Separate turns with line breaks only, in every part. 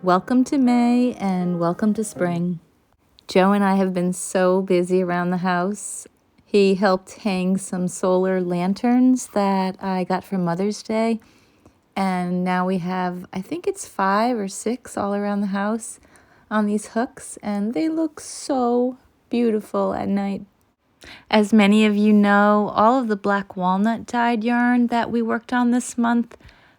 Welcome to May and welcome to spring. Joe and I have been so busy around the house. He helped hang some solar lanterns that I got for Mother's Day. And now we have, I think it's 5 or 6 all around the house on these hooks. And they look so beautiful at night. As many of you know, all of the black walnut dyed yarn that we worked on this month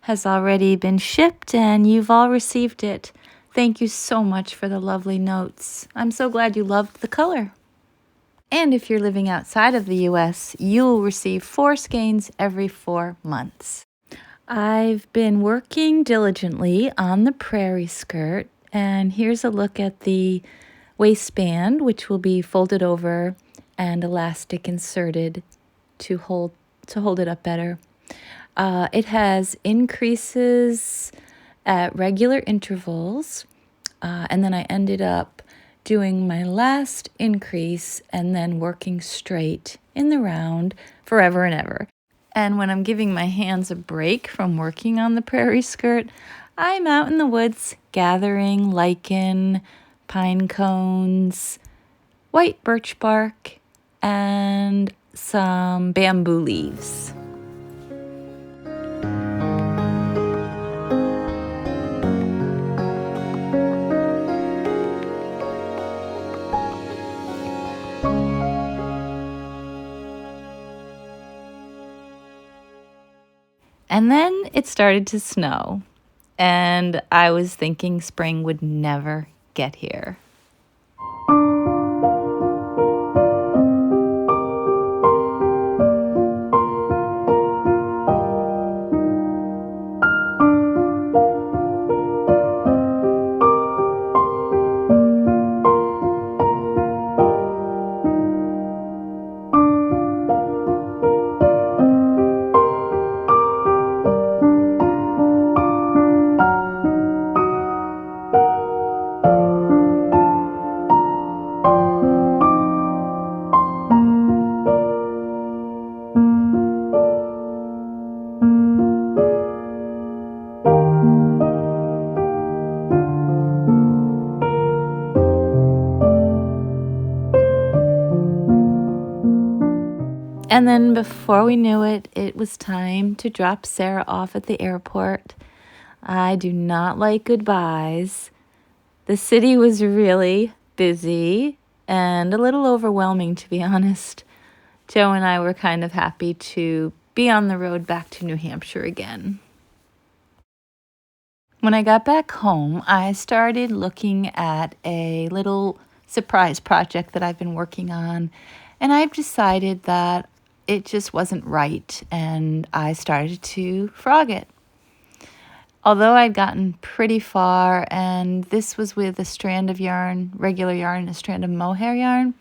has already been shipped and you've all received it. Thank you so much for the lovely notes. I'm so glad you loved the color. And if you're living outside of the US, you'll receive 4 skeins every 4 months. I've been working diligently on the prairie skirt, and here's a look at the waistband, which will be folded over and elastic inserted to hold it up better. It has increases at regular intervals, and then I ended up doing my last increase and then working straight in the round forever and ever. And when I'm giving my hands a break from working on the prairie skirt, I'm out in the woods gathering lichen, pine cones, white birch bark, and some bamboo leaves. And then it started to snow, and I was thinking spring would never get here. And then before we knew it, it was time to drop Sarah off at the airport. I do not like goodbyes. The city was really busy and a little overwhelming, to be honest. Joe and I were kind of happy to be on the road back to New Hampshire again. When I got back home, I started looking at a little surprise project that I've been working on, and I've decided that it just wasn't right, and I started to frog it. Although I'd gotten pretty far, and this was with a strand of yarn, regular yarn, and a strand of mohair yarn,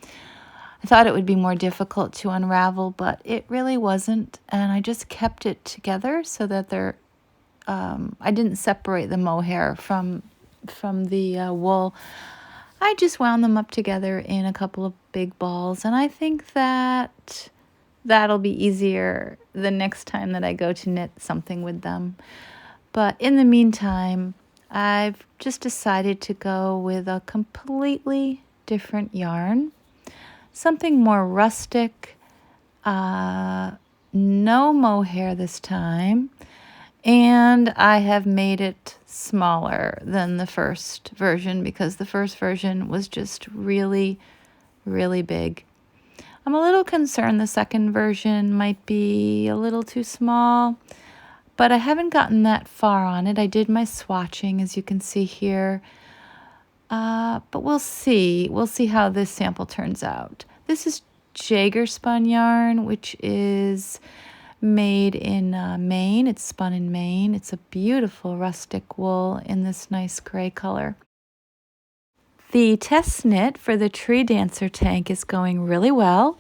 I thought it would be more difficult to unravel, but it really wasn't, and I just kept it together so that I didn't separate the mohair from the wool. I just wound them up together in a couple of big balls, and I think that that'll be easier the next time that I go to knit something with them. But in the meantime, I've just decided to go with a completely different yarn, something more rustic, no mohair this time, and I have made it smaller than the first version because the first version was just really, really big. I'm a little concerned the second version might be a little too small, but I haven't gotten that far on it. I did my swatching, as you can see here, but we'll see. We'll see how this sample turns out. This is Jaeger spun yarn, which is made in Maine. It's spun in Maine. It's a beautiful rustic wool in this nice gray color. The test knit for the Tree Dancer tank is going really well.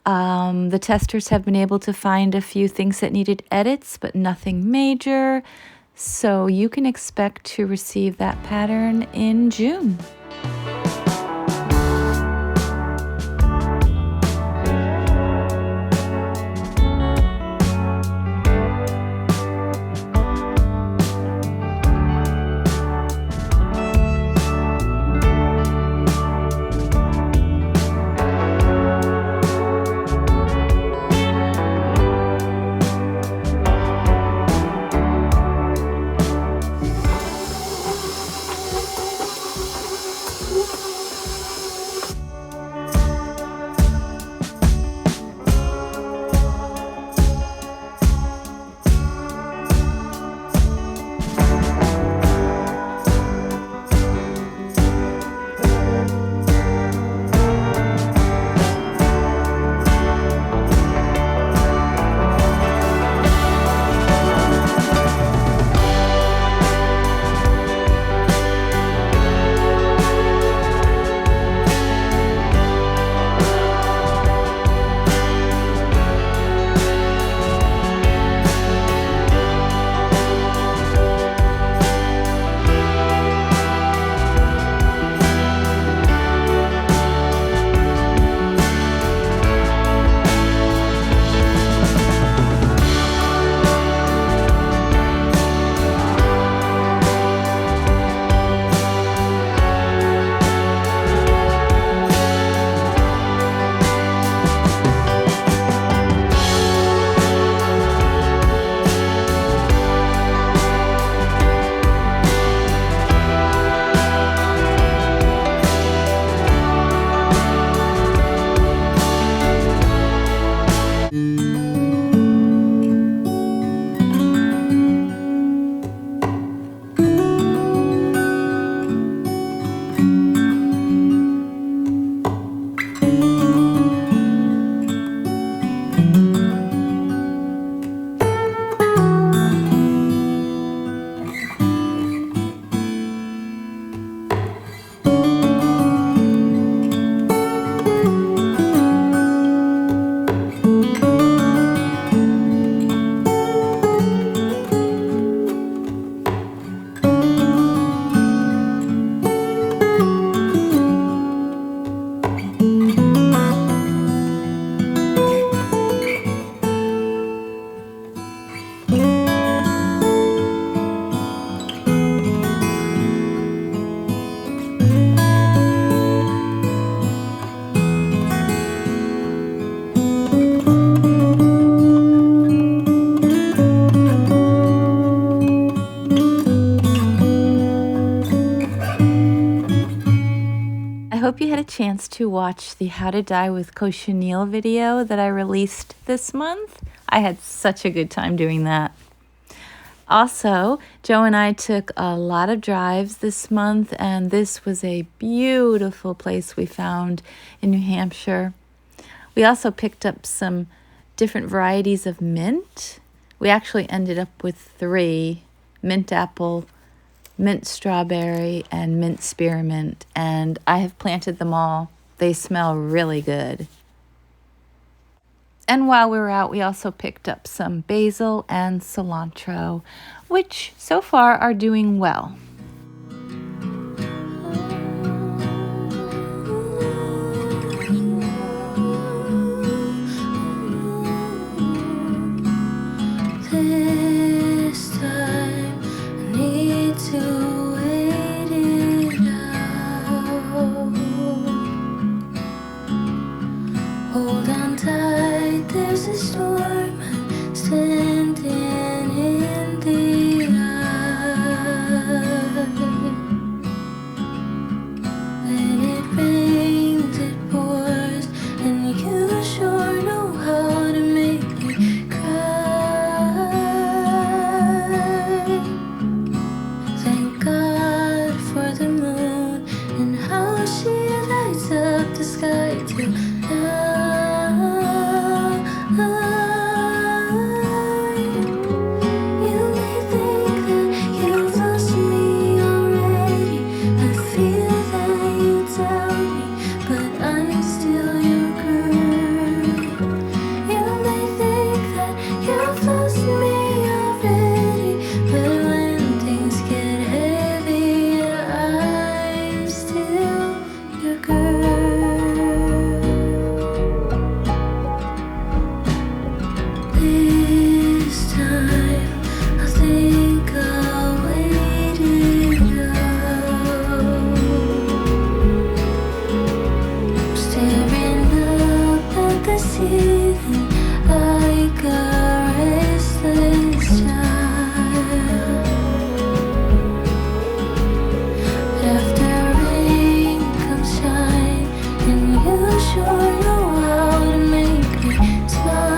The testers have been able to find a few things that needed edits, but nothing major. So you can expect to receive that pattern in June. hope you had a chance to watch the How to Dye with Cochineal video that I released this month. I had such a good time doing that. Also, Joe and I took a lot of drives this month, and this was a beautiful place we found in New Hampshire. We also picked up some different varieties of mint. We actually ended up with 3: mint apple, mint strawberry, and mint spearmint, and I have planted them all. They smell really good. And while we were out, we also picked up some basil and cilantro, which so far are doing well.
This time I need to wait it out. Hold on tight, there's a storm. I'm standing in the eye. When it rains, it pours, and you sure know how to make me cry. Thank God for the moon and how she lights up the sky tonight. You may think that you've lost me already. I feel that you tell me, but I'm still your girl. You may think that you've lost me already, but when things get heavy, I'm still your girl. This time I think I'll wait it out. Staring up at the ceiling like a restless child. But after rain comes shine, and you sure know how to make me smile.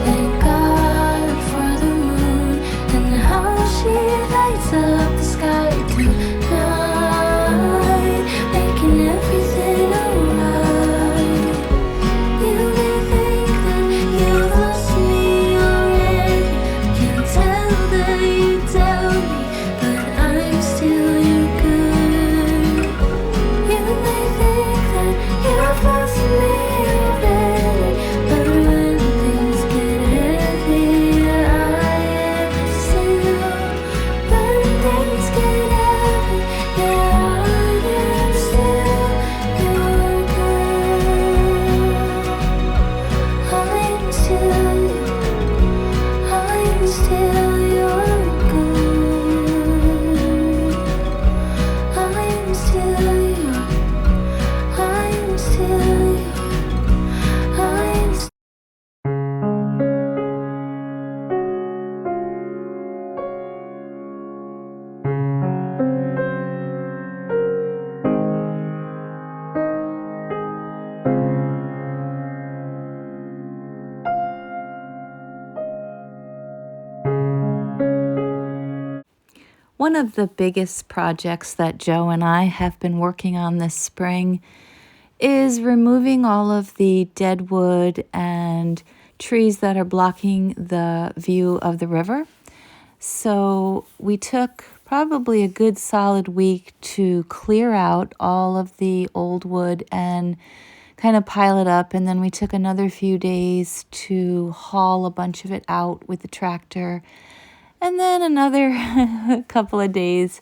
Thank God for the moon and how she lights up the sky tonight, making everything alright. You may think that you've lost me already. Can't tell that you tell me, but I'm still your girl. You may think that you've lost me already, but when things get heavy, I am still. When things get heavy, yeah, I am still your girl. I'm still your girl. I'm still your, I'm still your, I'm still.
One of the biggest projects that Joe and I have been working on this spring is removing all of the dead wood and trees that are blocking the view of the river. So we took probably a good solid week to clear out all of the old wood and kind of pile it up. And then we took another few days to haul a bunch of it out with the tractor. And then another couple of days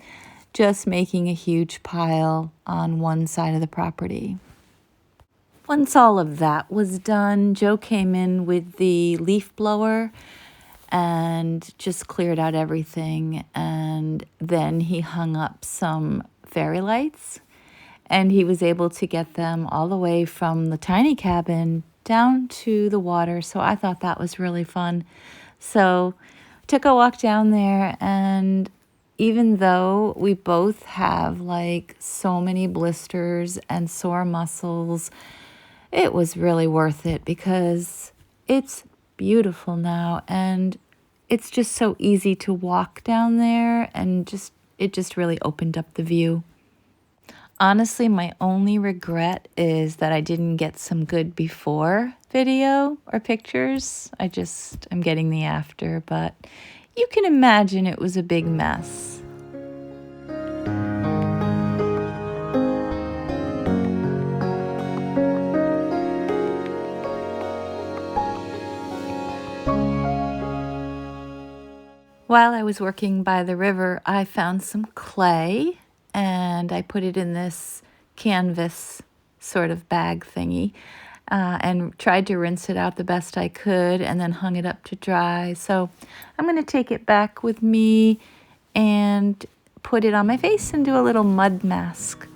just making a huge pile on one side of the property. Once all of that was done, Joe came in with the leaf blower and just cleared out everything. And then he hung up some fairy lights, and he was able to get them all the way from the tiny cabin down to the water. So I thought that was really fun. So took a walk down there, and even though we both have like so many blisters and sore muscles, it was really worth it because it's beautiful now, and it's just so easy to walk down there, and it just really opened up the view. Honestly, my only regret is that I didn't get some good before video or pictures. I'm getting the after, but you can imagine it was a big mess. While I was working by the river, I found some clay and I put it in this canvas sort of bag thingy and tried to rinse it out the best I could and then hung it up to dry. So I'm going to take it back with me and put it on my face and do a little mud mask.